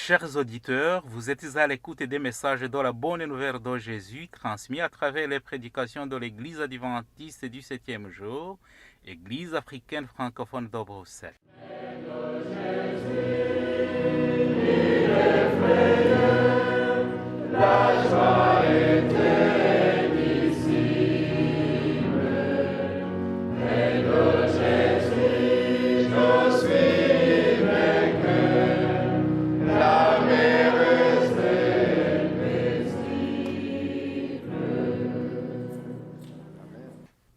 Chers auditeurs, vous êtes à l'écoute des messages de la bonne nouvelle de Jésus transmis à travers les prédications de l'Église adventiste du 7e jour, Église africaine francophone de Bruxelles.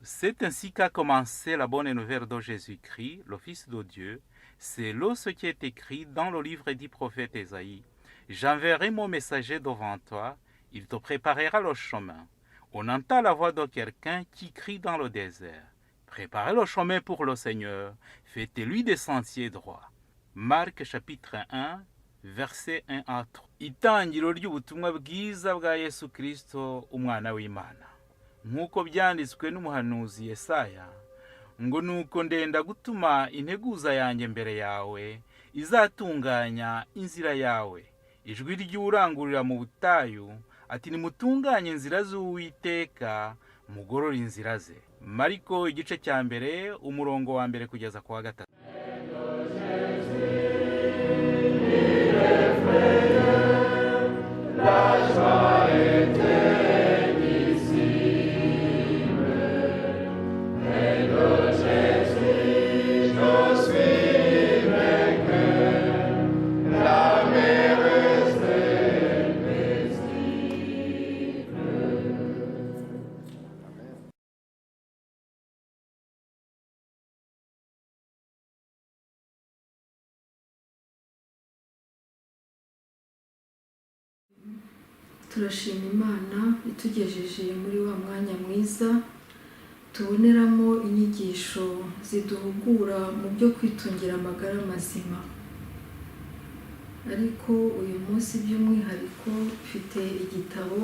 C'est ainsi qu'a commencé la bonne nouvelle de Jésus-Christ, le Fils de Dieu. C'est là ce qui est écrit dans le livre du prophète Ésaïe. J'enverrai mon messager devant toi, il te préparera le chemin. On entend la voix de quelqu'un qui crie dans le désert. Préparez le chemin pour le Seigneur, faites-lui des sentiers droits. Marc chapitre 1, verset 1 à 3. Itangiro ry'ubutumwa bwiza bwa Yesu Kristo, umwana w'Imana. Nk'uko byanditswe n'umuhanuzi Yesaya, ngo nuko ndenda gutuma integuza yanjye mbere yawe, izatunganya inzira yawe. Ijwi ry'urangurira mu butayu, ati nimutunganye inzira z'Uwiteka, mugorore inzira ze. Mariko igice cya mbere, umurongo wa mbere kugeza ku wa gatatu. Turashima Imana itugejeje muri wa mwanya mwiza tuboneramo inyigisho ziduhugura mu byo kwitungira amagara mazima. Ariko uyu munsi by'umwihariko mfite igitabo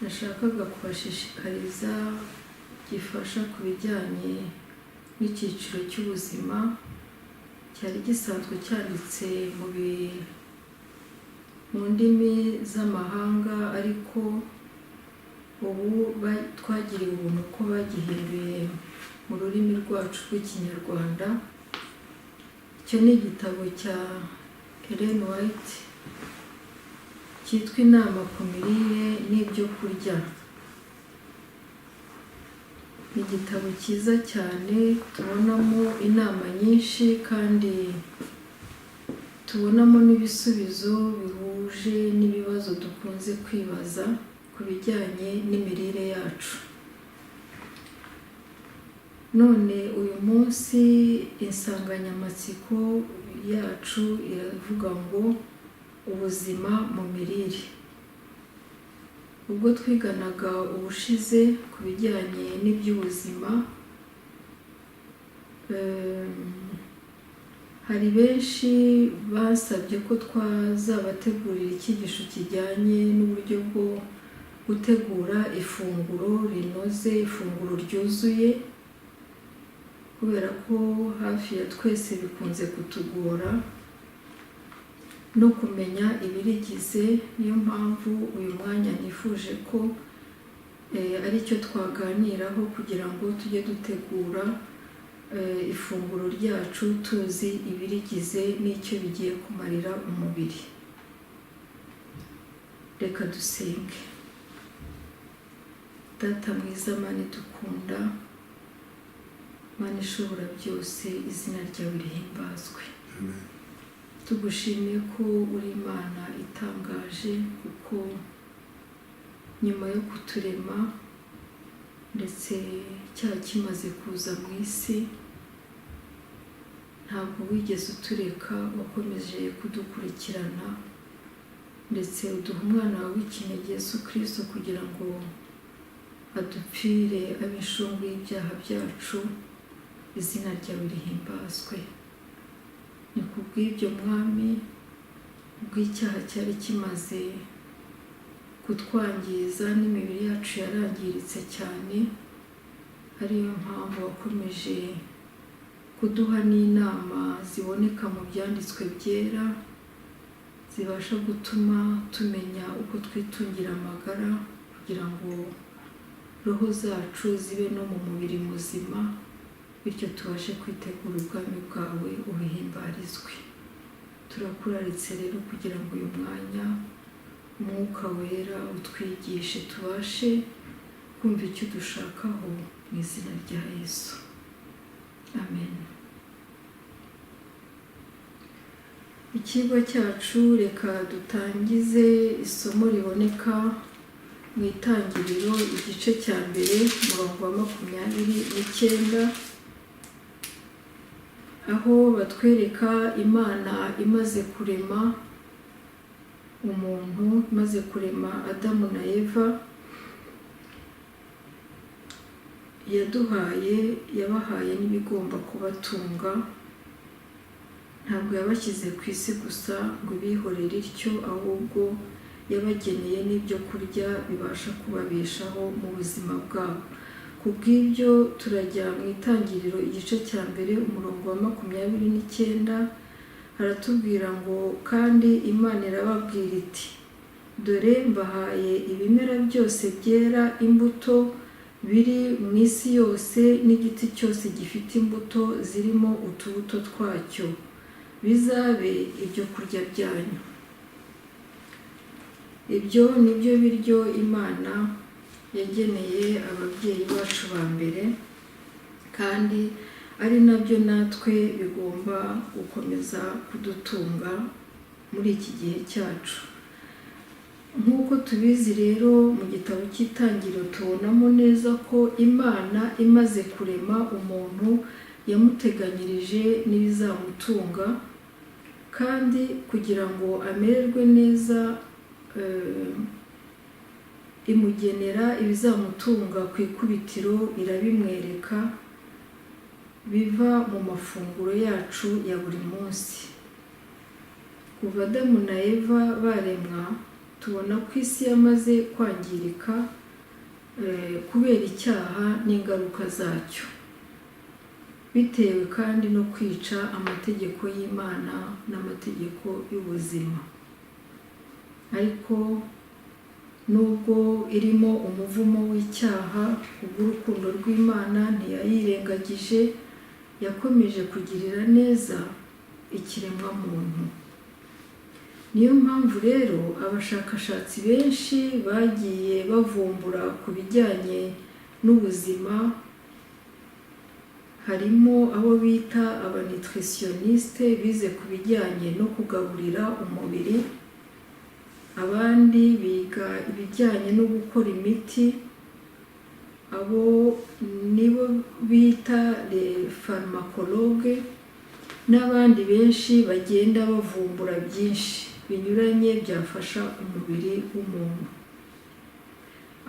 nashakaga kubashishikariza gifasha ku bijyanye n'icyiciro cy'ubuzima, cyari gisanzwe cyanditse mu ndimi z'amahanga, ariko ubu twagiriwe ubuntu ko bagihinduye mu rurimi rwacu rw'Ikinyarwanda. Icyo ni igitabo cya Ellen White cyitwa Inama ku mirire n'ibyo kurya. Ni igitabo cyiza cyane tubonamo inama nyinshi kandi tubonamo n'ibisubizo bihuje n'ibibazo dukunze kwibaza ku bijyanye n'imirire yacu. None uyu munsi insanganyamatsiko yacu iravuga ngo ubuzima mu mirire. Ubwo twiganaga ubushize ku bijyanye n'iby'ubuzima, hari benshi basabye ko twazabategurira icyigisho kijyanye n'uburyo bwo gutegura ifunguro rinoze, ifunguro ryuzuye, kubera ko hafi ya twese bikunze kutugora no kumenya ibirigize. Niyo mpamvu uyu mwanya nifuje ko ari cyo twaganiraho kugira ngo tujye dutegura ifunguro ryacu tuzi ibirigize n'icyo bigiye kumarira umubiri. Reka dusenge. Data mwiza, Mana idukunda, Mana ishobora byose, izina ryawe rihimbazwe. Tugushimiye ko uri Imana itangaje, kuko nyuma yo kuturema ndetse cyaha kimaze kuza mu isi, ntabwo wigeze utureka, wakomeje kudukurikirana ndetse uduha umwana wawe w'ikinege Yesu Kristo kugira ngo adupfire abe inshungu y'ibyaha byacu. Izina ryawe rihimbazwe. Ni kubw'ibyo Mwami, ubw'icyaha cyari kimaze kutwangiza n'imibiri yacu yarangiritse cyane, ariyo mpamvu wakomeje kuduha n'inama ziboneka mu byanditswe byera zibasha gutuma tumenya uko twitungira amagara kugira ngo roho zacu zibe no mu mubiri muzima, bityo tubashe kwitegura ubwami bwawe ubihimbarizwe. Turakuraritse rero kugira ngo uyu mwanya umwuka wera utwigishe tubashe kumva icyo dushakaho mu izina rya Yesu. Amen. Ikigo cyacu reka dutangize isomo riboneka mu Itangiriro igice cya mbere umurongo wa 29, aho batwereka Imana imaze kurema umuntu, imaze kurema Adamu na Eva, yabahaye n'ibigomba kubatunga. Ntabwo yabashyize ku isi gusa ngo bihorere ityo, ahubwo yabageneye n'ibyo kurya bibasha kubabeshaho mu buzima bwabo. Kubw'ibyo turajya mu Itangiriro igice cya mbere umurongo wa 29, haratubwira ngo kandi Imana irababwira iti dore mbahaye ibimera byose byera imbuto biri mu isi yose n'igiti cyose gifite imbuto zirimo utubuto twacyo, bizabe ibyo kurya byanyu. Ibyo ni byo biryo Imana yageneye ababyeyi bacu ba mbere, kandi ari nabyo natwe bigomba gukomeza kudutunga muri iki gihe cyacu. Nk'uko tubizi rero mu gitabo cy'Itangiriro tubonamo neza ko Imana imaze kurema umuntu yamuteganyirije n'ibizamutunga, kandi kugira ngo amererwe neza imugenera ibizamutunga ku ikubitiro, irabimwereka biva mu mafunguro yacu ya buri munsi. Kuva Adamu na Eva baremwa, tubona ko isi yamaze kwangirika kubera icyaha n'ingaruka zacyo, bitewe kandi no kwica amategeko y'Imana n'amategeko y'ubuzima. Ariko nubwo irimo umuvumo w'icyaha, kubw'urukundo rw'Imana ntiyayirengagije, yakomeje kugirira neza ikiremwa muntu. Niyo mpamvu rero abashakashatsi benshi bagiye bavumbura ku bijyanye n'ubuzima, harimo abo bita abanitritioniste bize ku bijyanye no kugaburira umubiri, abandi biga ibijyanye no gukora imiti, abo nibo bita les pharmacologues, n'abandi benshi bagenda bavumbura byinshi binyuranye byafasha umubiri w'umuntu.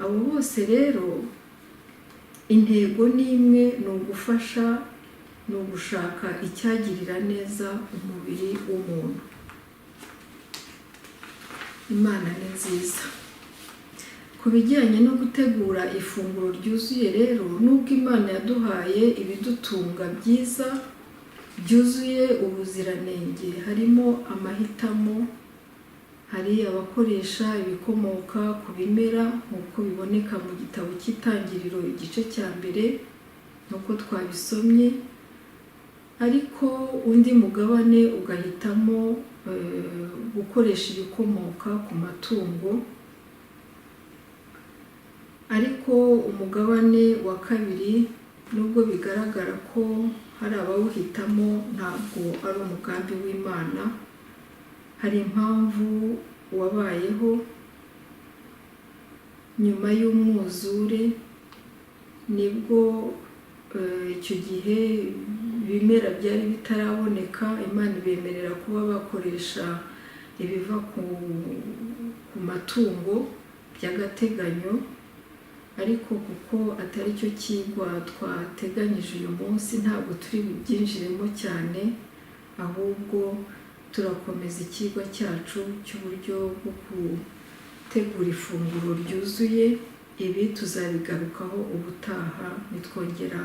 Abo bose rero intego ni imwe, ni ugufasha, ni ugushaka icyagirira neza umubiri w'umuntu. Imana ni nziza. Ku bijyanye no gutegura ifunguro ryuzuye rero, nubwo Imana yaduhaye ibidutunga byiza byuzuye ubuziranenge, harimo amahitamo. Hari abakoresha ibikomoka ku bimera nk'uko biboneka mu gitabo cy'Itangiriro igice cya mbere nk'uko twabisomye, ariko undi mugabane ugahitamo gukoresha ibikomoka ku matungo. Ariko umugabane wa kabiri, nubwo bigaragara ko hari abawuhitamo, ntabwo ari umugambi w'Imana. Hari impamvu wabayeho nyuma y'umwuzure, nibwo icyo gihe ibimera byari bitaraboneka, Imana ibemerera kuba bakoresha ibiva ku matungo by'agateganyo. Ariko kuko atari cyo kigwa twateganyije uyu munsi, ntabwo turi bubyinjiremo cyane, ahubwo turakomeza ikigwa cyacu cy'uburyo bwo gutegura ifunguro ryuzuye. Ibi tuzabigarukaho ubutaha nitwongera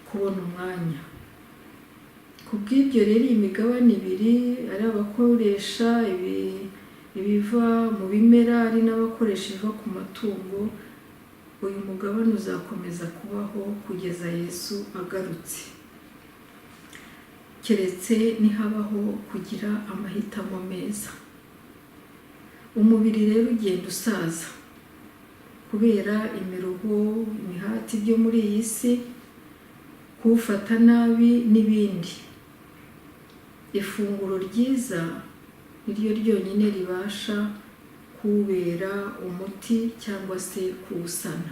kubona umwanya. Ku bw'ibyo rero iyi migabane ibiri ari abakoresha ibiva mu bimera ari n'abakoresha ibiva ku matungo, uyu mugabane uzakomeza kubaho kugeza Yesu agarutse, keretse nihabaho kugira amahitamo meza. Umubiri rero ugenda usaza kubera imiruho, imihati byo muri iyi si, kuwufata nabi n'ibindi. Ifunguro ryiza niryo ryonyine ribasha kuwubera umuti cyangwa se kuwusana.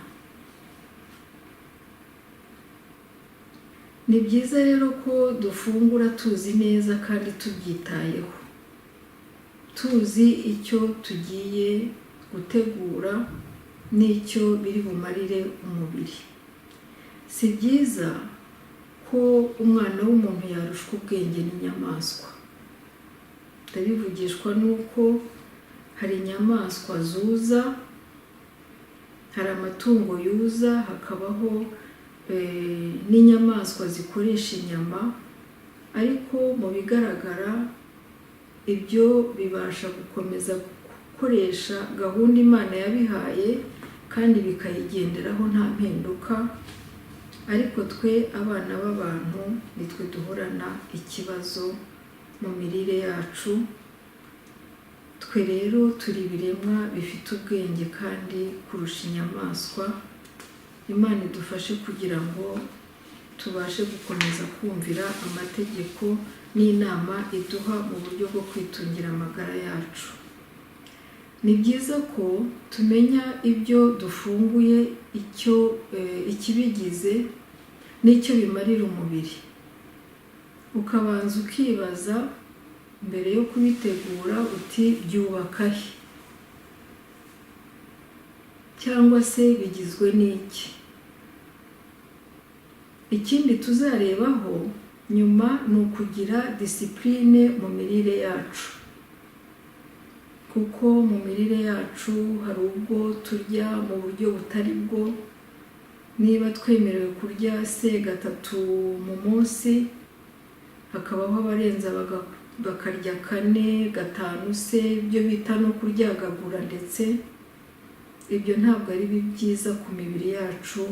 Ni byiza rero ko dufungura tuzi neza kandi tubyitayeho, tuzi icyo tugiye gutegura n'icyo biri bumarire umubiri. Si byiza ko umwana w'umuntu yarushwa ubwenge n'inyamaswa. Ndabivugishwa nuko hari inyamaswa zuza, hari amatungo yuza, hakabaho n'inyamaswa zikoresha inyama, ariko mu bigaragara ibyo bibasha gukomeza gukoresha gahunda Imana yabihaye kandi bikayigenderaho nta mpinduka, ariko twe abana b'abantu nitwe duhorana ikibazo mu mirire yacu. Twe rero turi ibiremwa bifite ubwenge kandi kurusha inyamaswa. Imana idufashe kugira ngo tubashe gukomeza kumvira amategeko n'inama iduha mu buryo bwo kwitungira amagara yacu. Ni byiza ko tumenya ibyo dufunguye, ikibigize n'icyo bimarira umubiri. Ukabanza ukibaza mbere yo kubitegura uti byubaka he, cyangwa se bigizwe n'iki. Ikindi tuzarebaho nyuma ni ukugira disipurine mu mirire yacu, kuko mu mirire yacu hari ubwo turya mu buryo butari bwo. Niba twemerewe kurya se 3 mu munsi, hakabaho abarenza bakarya 4, 5 se, ibyo bita no kuryagagura, ndetse ibyo ntabwo ari byiza ku mibiri yacu,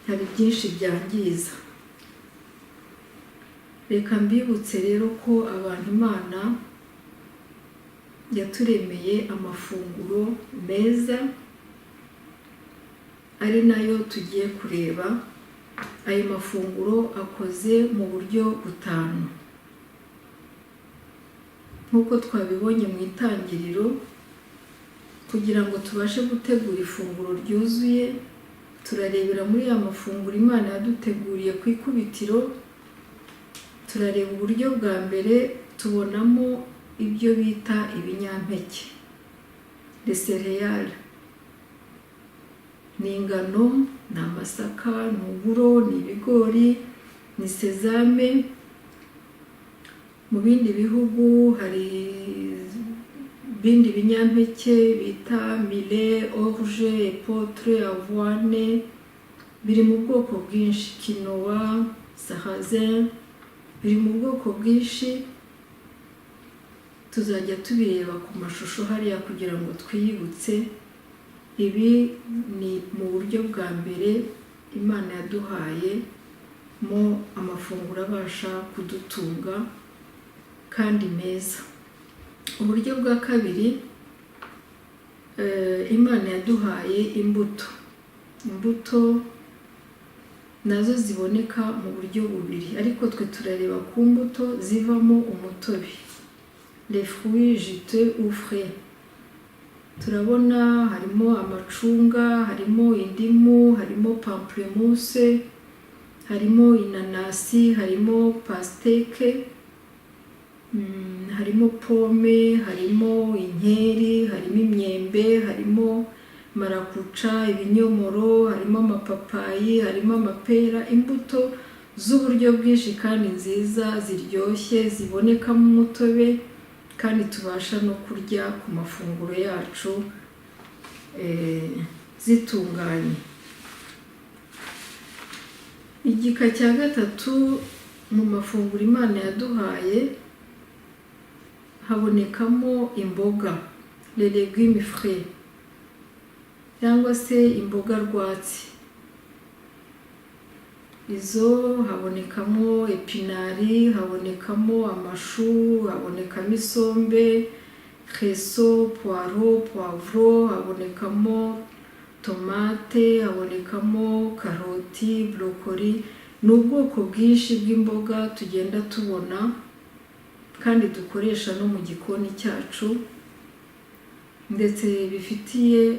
hari byinshi byangiza. Reka mbibutse rero ko abantu Imana yaturemeye amafunguro meza, ari nayo tugiye kureba. Ayo mafunguro akoze mu buryo 5 nk'uko twabibonye mu itangiriro. Kugira ngo tubashe gutegura ifunguro ryuzuye, turarebera muri ya mafunguro Imana yaduteguriye ku ikubitiro. Turareba uburyo bwa mbere, tubonamo ibyo bita ibinyampeke, les céréales. Ni ingano, ni amasaka, ni uburo, ni ibigori, ni sezame. Mu bindi bihugu hari ibindi binyampeke bita millet, orge, épeautre, avoine. Biri mu bwoko bwinshi, quinoa, sarrasin, biri mu bwoko bwinshi. Tuzajya tubireba ku mashusho hariya kugira ngo twiyibutse. Ibi ni mu buryo bwa mbere Imana yaduhaye mo amafunguro abasha kudutunga kandi meza. Uburyo bwa kabiri, Imana yaduhaye imbuto. Imbuto nazo ziboneka mu buryo bubiri, ariko twe turareba ku mbuto zivamo umutobe, les fruits juteux ou frais. Turabona harimo amacunga, harimo indimu, harimo pamplemousse, harimo inanasi, harimo pasteke, harimo pome, harimo inkeri, harimo imyembe, harimo marakuca, ibinyomoro, harimo amapapayi, harimo amapera. Imbuto z'uburyo bwinshi kandi nziza, ziryoshye, zibonekamo umutobe kandi tubasha no kurya ku mafunguro yacu zitunganye. Igika cya gatatu mu mafunguro Imana yaduhaye habonekamo imboga, les légumes frais, cyangwa se imboga rwatsi. Izo habonekamo epinari, habonekamo amashu, habonekamo isombe, creso, poiro, poivro, habonekamo tomate, habonekamo karoti, brocoli. Ni ubwoko bwinshi bw'imboga tugenda tubona kandi dukoresha no mu gikoni cyacu, ndetse bifitiye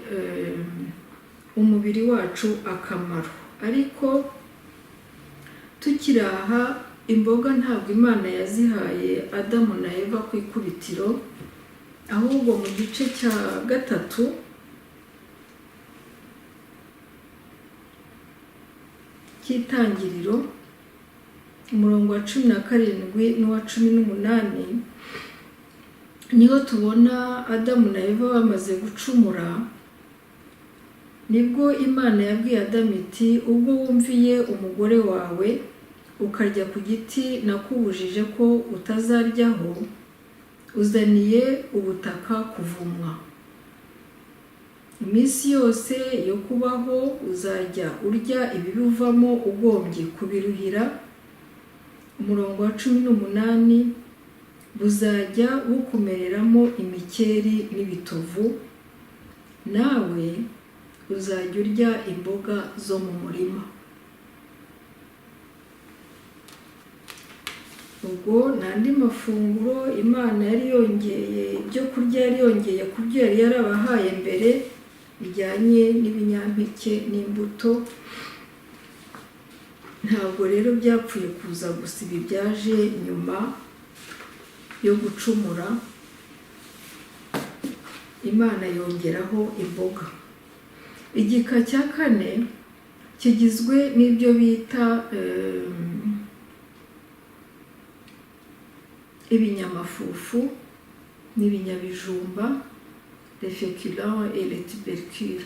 umubiri wacu akamaro. Ariko tukiri aha, imboga ntabwo Imana yazihaye Adamu na Eva ku ikubitiro, ahubwo mu gice cya 3 cy'Itangiriro, umurongo wa 17 n'uwa 18, niho tubona Adamu na Eva bamaze gucumura. Nibwo Imana yabwiye Adamu iti, ubwo wumviye umugore wawe ukarya ku giti nakubujije ko utazaryaho, uzaniye ubutaka kuvumwa. Iminsi yose yo kubaho uzajya urya ibibivamo ugombye kubiruhira. Umurongo wa 18, buzajya bukumereramo imikeri n'ibitovu, nawe uzajya urya imboga zo mu murima. Ubwo n'andi mafunguro Imana yari yongeye, ibyo kurya yari yongeye ku byo yari yarabahaye mbere, bijyanye n'ibinyampeke n'imbuto. Ntabwo rero byapfuye kuza gusa, ibi byaje nyuma yo gucumura. Imana yongeraho imboga. Igika cya 4 kigizwe n'ibyo bita ibinyamafufu n'ibinyabijumba, les féculents et les tubercules.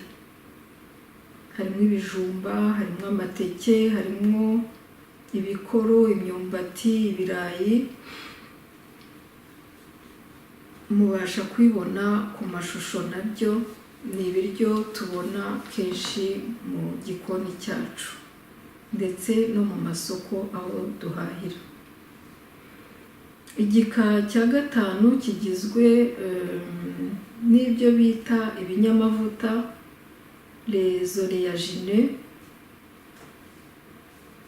Harimo ibijumba, harimo amateke, harimo ibikoro, imyumbati, ibirayi. Mubasha kwibona ku mashusho, nabyo ni ibiryo tubona kenshi mu gikoni cyacu ndetse no mu masoko aho duhahira. Igika cya 5 kigizwe n'ibyo bita ibinyamavuta, les oléagineux.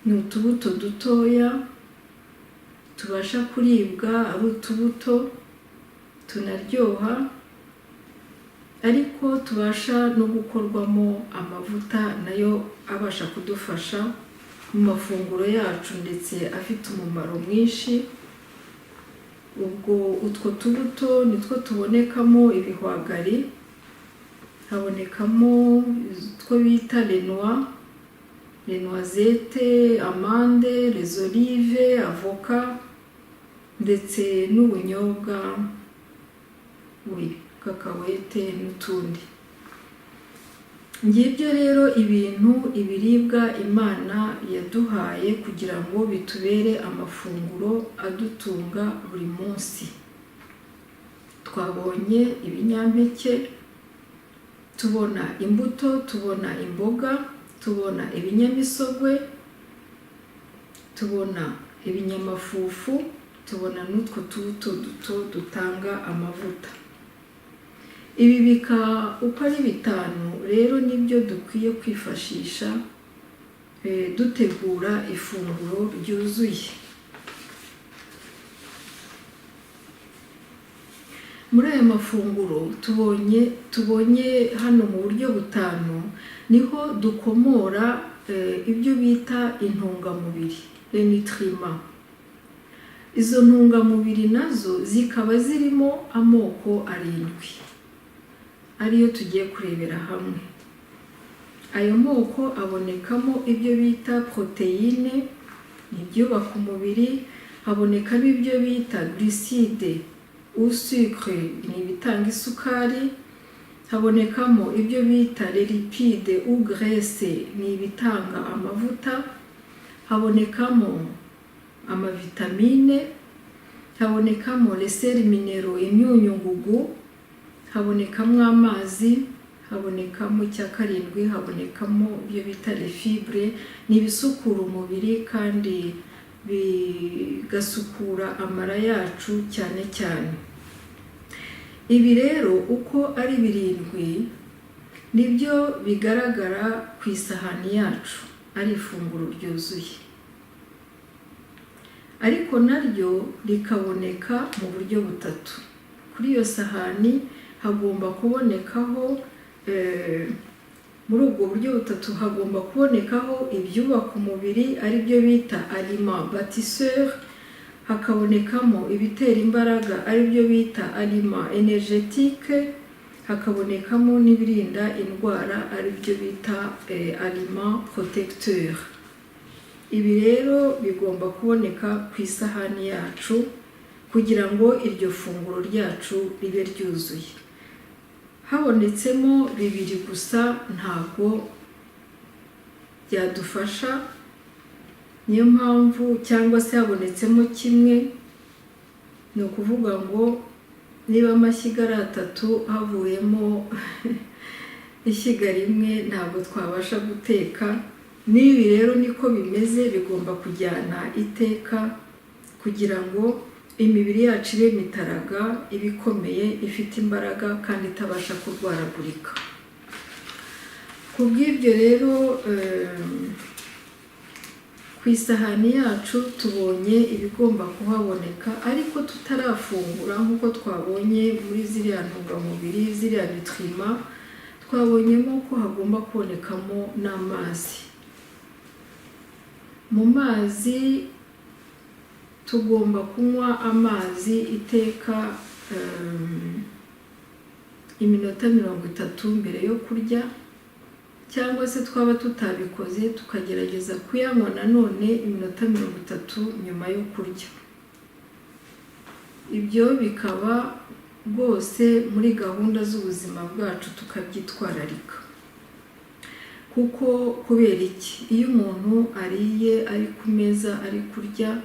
Ni utubuto dutoya tubasha kuribwa, ari utubuto tunaryoha, ariko tubasha no gukorwamo amavuta nayo abasha kudufasha mu mafunguro yacu ndetse afite umumaro mwinshi. Ubwo utwo tubuto nitwo tubonekamo ibihwagari, habonekamo utwo bita les noix, les noisettes, amande, les olives, avoka, ndetse n'ubunyobwa, kakawete n'utundi. Ngibyo rero ibiribwa Imana yaduhaye kugira ngo bitubere amafunguro adutunga buri munsi. Twabonye ibinyampeke, tubona imbuto, tubona imboga, tubona ibinyamisogwe, tubona ibinyamafufu, tubona n'utwo tubuto duto dutanga amavuta. Ibi bika uko ari 5 rero nibyo dukwiye kwifashisha dutegura ifunguro ryuzuye. Muri aya mafunguro tubonye hano mu buryo 5 niho dukomora ibyo bita intungamubiri, les nutriments. Izo ntungamubiri nazo zikaba zirimo amoko 7 ariyo tugiye kurebera hamwe. Ayo moko abonekamo ibyo bita proteine, n'ibyubaka umubiri, habonekamo ibyo bita glucide ou sucre, n'ibitanga isukari, habonekamo ibyo bita lipide ou graisse, n'ibitanga amavuta, habonekamo amavitamine, habonekamo les sels minéraux, imyunyungugu, habonekamo amazi, habonekamo icya karindwi, habonekamo ibyo bita les fibres, ni ibisukura umubiri kandi bigasukura amara yacu cyane cyane. Ibi rero uko ari birindwi nibyo bigaragara ku isahani yacu ari ifunguro ryuzuye, ariko naryo rikaboneka mu buryo butatu. Kuri iyo sahani hagomba kubonekaho muri ubwo buryo butatu hagomba kubonekaho ibyubaka umubiri ari byo bita aliment bâtisseur, hakabonekamo ibitera imbaraga ari byo bita aliment énergétique, hakabonekamo n'ibirinda indwara ari byo bita aliment protecteur. Ibi rero bigomba kuboneka ku isahani yacu kugira ngo iryo funguro ryacu ribe ryuzuye. Habonetsemo bibiri gusa ntabwo byadufasha, niyo mpamvu, cyangwa se habonetsemo kimwe, ni ukuvuga ngo niba amashyiga ari 3 havuyemo ishyiga rimwe ntabwo twabasha guteka. N'ibi rero niko bimeze, bigomba kujyana iteka kugira ngo imibiri yacu ibe mitaraga, ibe ikomeye, ifite imbaraga kandi itabasha kurwaragurika. Ku bw'ibyo rero ku isahani yacu tubonye ibigomba kuhaboneka, ariko tutarafungura nk'uko twabonye muri ziriya ntungamubiri, ziriya nutriments, twabonyemo ko hagomba kubonekamo n'amazi. Mu mazi tugomba kunywa amazi iteka iminota 30 mbere yo kurya, cyangwa se twaba tutabikoze tukagerageza kuyanywa nanone iminota 30 nyuma yo kurya. Ibyo bikaba rwose muri gahunda z'ubuzima bwacu tukabyitwararika. Kuko kubera iki? Iyo umuntu ariye ari ku meza ari kurya,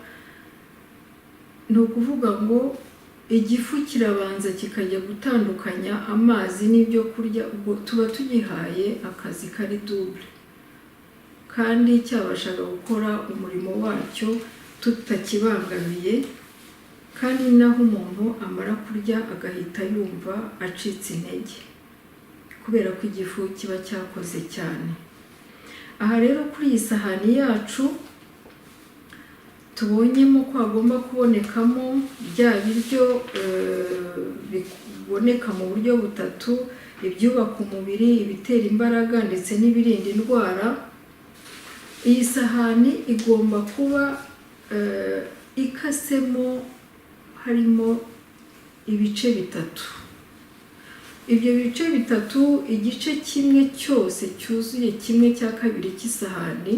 ni ukuvuga ngo igifu kirabanza kikajya gutandukanya amazi n'ibyo kurya, ubwo tuba tugihaye akazi kari double, kandi cyabashaga gukora umurimo wacyo tutakibangamiye, kandi naho umuntu amara kurya agahita yumva acitse intege kubera ko igifu kiba cyakoze cyane. Aha rero kuri iyi sahani yacu tubonyemo ko hagomba kubonekamo bya biryo biboneka mu buryo butatu: ibyubaka umubiri, ibitera imbaraga ndetse n'ibirinda indwara. Iyi sahani igomba kuba ikasemo, harimo ibice bitatu. Ibyo bice bitatu, igice kimwe cyose cyuzuye, 1/2 cy'isahani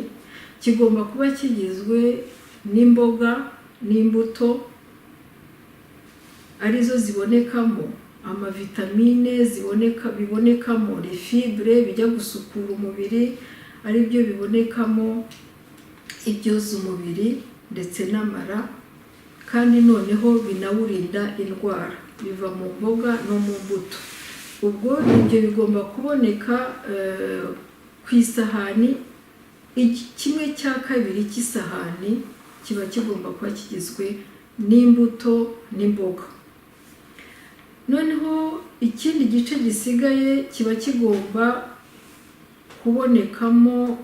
kigomba kuba kigizwe n'imboga n'imbuto, arizo zibonekamo amavitamine, bibonekamo les fibres bijya gusukura umubiri, ari byo bibonekamo ibyoza umubiri ndetse n'amara, kandi noneho binawurinda indwara, biva mu mboga no mu mbuto. Ubwo ibyo bigomba kuboneka ku isahani. 1/2 cy'isahani kiba kigomba kuba kigizwe n'imbuto n'imboga. Noneho ikindi gice gisigaye kiba kigomba kubonekamo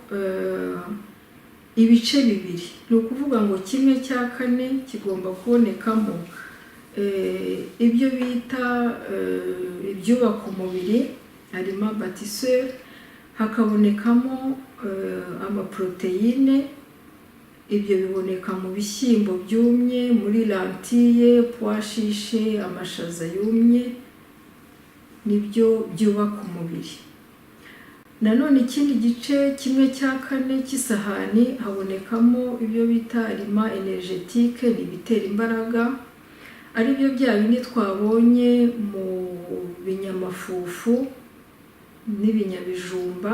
ibice bibiri. Ni ukuvuga ngo 1/4 kigomba kubonekamo ibyo bita ibyubaka umubiri, aliment bâtisseur, hakabonekamo amaproteine. Ibyo biboneka mu bishyimbo byumye, muri lentille, pois chiche, amashaza yumye, nibyo byubaka umubiri. Nanone ikindi gice 1/4 cy'isahani habonekamo ibyo bita aliment énergétique, ibitera imbaraga, ari byo bya bindi twabonye mu binyamafufu n'ibinyabijumba,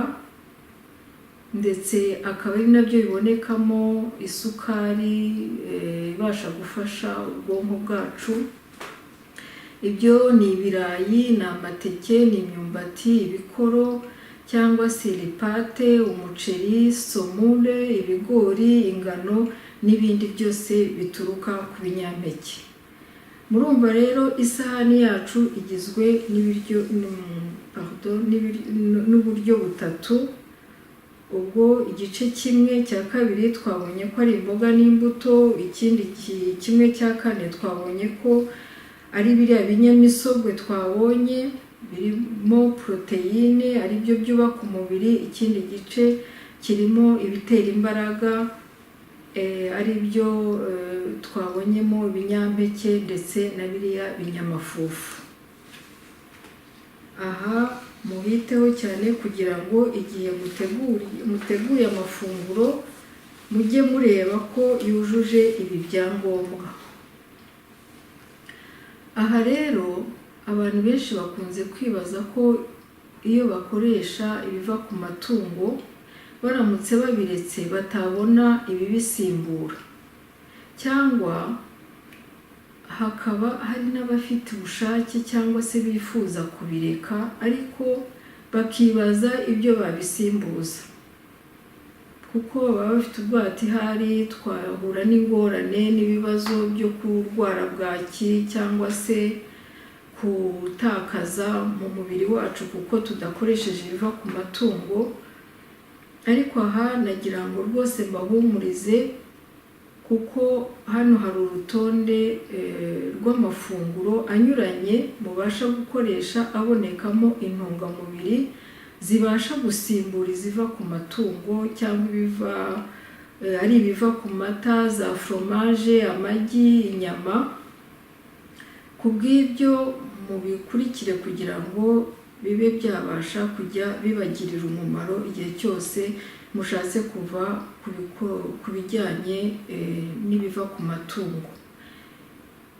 ndetse akaba ari nabyo bibonekamo isukari ibasha gufasha ubwonko bwacu. Ibyo ni ibirayi, ni amateke, ni imyumbati, ibikoro cyangwa se lipate, umuceri, somule, ibigori, ingano n'ibindi byose bituruka ku binyampeke. Murumva rero isahani yacu igizwe n'uburyo butatu. Ubwo igice kimwe cya kabiri twabonye ko ari imboga n'imbuto, ikindi kimwe cya kane twabonye ko ari biriya binyamisogwe twabonye birimo poroteyine ari byo byubaka umubiri, ikindi gice kirimo ibitera imbaraga ari byo twabonyemo ibinyampeke ndetse na biriya binyamafufu. Aha muhiteho cyane kugira ngo igihe muteguye amafunguro mujye mureba ko yujuje ibi byangombwa. Aha rero abantu benshi bakunze kwibaza ko iyo bakoresha ibiva ku matungo baramutse babiretse batabona ibibisimbura, cyangwa hakaba hari n'abafite ubushake cyangwa se bifuza kubireka ariko bakibaza ibyo babisimbuza, kuko baba bafite ubwati hari twahura n'ingorane n'ibibazo byo kurwara bwaki cyangwa se gutakaza mu mubiri wacu kuko tudakoresheje ibiva ku matungo. Ariko aha nagira ngo rwose mbahumurize, kuko hano hari urutonde rw'amafunguro anyuranye mubasha gukoresha abonekamo intungamubiri zibasha gusimbura iziva ku matungo cyangwa ari ibiva ku mata, za foromaje, amagi, inyama. Ku bw'ibyo mubikurikire kugira ngo bibe byabasha kujya bibagirira umumaro igihe cyose mushatse kuva ku bijyanye n'ibiva ku matungo.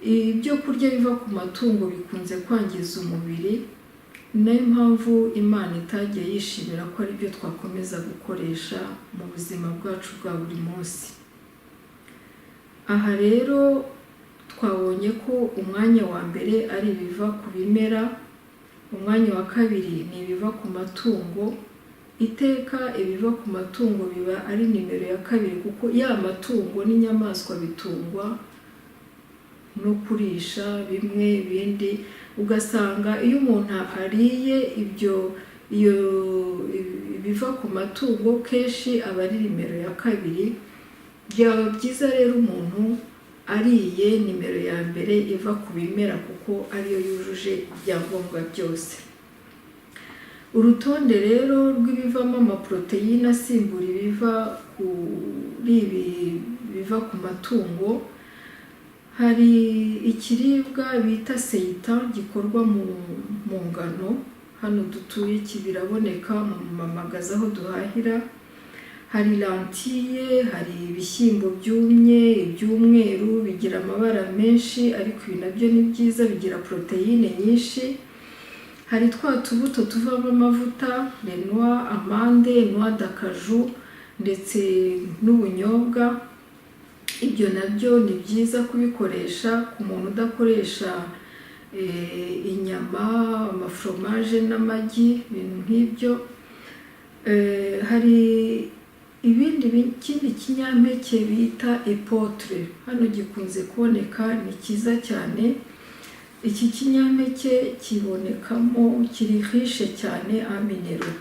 Ibyo kurya biva ku matungo bikunze kwangiza umubiri, ni nayo mpamvu Imana itagiye yishimira ko ari byo twakomeza gukoresha mu buzima bwacu bwa buri munsi. Aha rero twabonye ko umwanya wa mbere ari ibiva ku bimera, umwanya wa kabiri ni ibiva ku matungo. Iteka ibiva ku matungo biba ari nimero ya kabiri, kuko ya matungo n'inyamaswa bitungwa no kurisha bimwe ibindi, ugasanga iyo umuntu ariye ibiva ku matungo kenshi aba ari nimero ya kabiri. Byaba byiza rero umuntu ariye nimero ya mbere iva ku bimera, kuko ariyo yujuje ibyangombwa byose. Urutonde rero rw'ibivamo amaporoteyine asimbura ibiva ku matungo, hari ikiribwa bita seyita gikorwa mu ngano, hano dutuye biraboneka mu mamagaza aho duhahira. Hari lantille, hari ibishyimbo byumye, ibyumweru bigira amabara menshi ariko ibi nabyo ni byiza, bigira poroteyine nyinshi. Hari twa tubuto tuvamo amavuta, noix, amande, noix d'acajou ndetse n'ubunyobwa. Ibyo nabyo ni byiza kubikoresha ku muntu udakoresha inyama, amaforomaje n'amagi, ibintu nk'ibyo. Hari ikindi kinyampeke bita epotre, hano gikunze kuboneka, ni cyiza cyane. Iki kinyampeke kiri riche cyane aminero,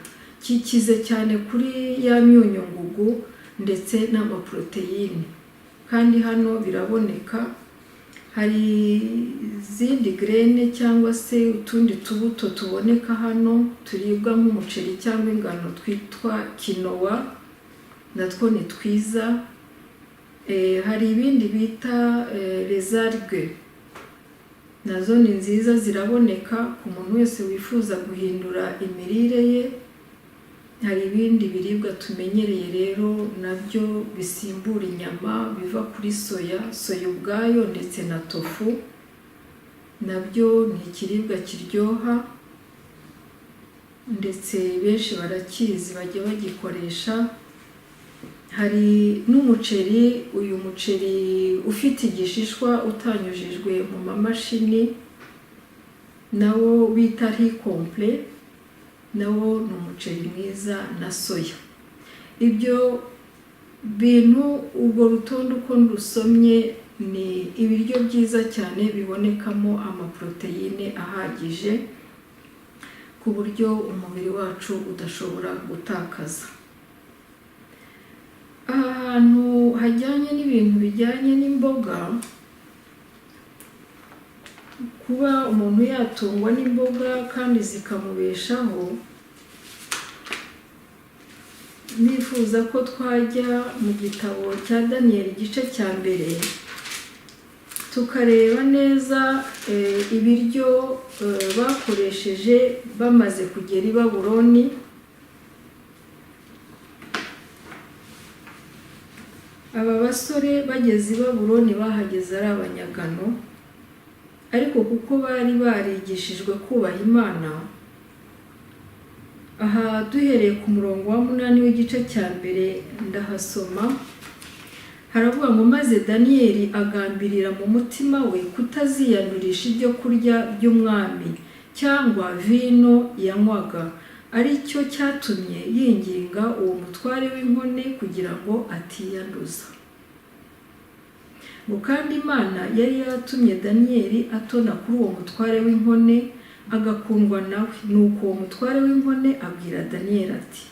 kikize cyane kuri ya myunyungugu ndetse n'amaporoteyine, kandi hano biraboneka. Hari izindi grene cyangwa se utundi tubuto tuboneka hano turibwa nk'umuceri cyangwa ingano twitwa kinowa, natwo ni twiza. Hari ibindi bita les algues, nazo ni nziza, ziraboneka ku muntu wese wifuza guhindura imirire ye. Hari ibindi biribwa tumenyereye rero nabyo bisimbura inyama biva kuri soya ubwayo ndetse na tofu, nabyo ni ikiribwa kiryoha. ndetse benshi barakizi bajya bagikoresha. Hari n'umuceri, uyu muceri ufite igishishwa utanyujijwe mu mamashini nawo bita riz complet, nawo ni umuceri mwiza na soya. Ibyo bintu urwo rutonde uko ndusomye ni ibiryo byiza cyane bibonekamo amaproteine ahagije ku buryo umubiri wacu udashobora gutakaza. Ahantu hajyanye n'ibintu bijyanye n'imboga, kuba umuntu yatungwa n'imboga kandi zikamubeshaho, nifuza ko twajya mu gitabo cya Daniyeli igice cya mbere tukareba neza ibiryo bakoresheje bamaze kugera i Babuloni. Aba basore bageze i Babuloni bahageze ari abanyagano, ariko kuko bari barigishijwe kubaha Imana, aha duhereye ku murongo wa 8 w'igice cya mbere ndahasoma. Haravuga ngo maze Daniyeli agambirira mu mutima we kutaziyandurisha ibyo kurya by'umwami cyangwa vino yanywaga, ari cyo cyatumye yinginga uwo mutware w'inkone kugira ngo atiyanduza. Ngo kandi Imana yari yaratumye Daniyeli atona kuri uwo mutware w'inkone agakundwa nawe. Nuko uwo mutware w'inkone abwira Daniyeli ati,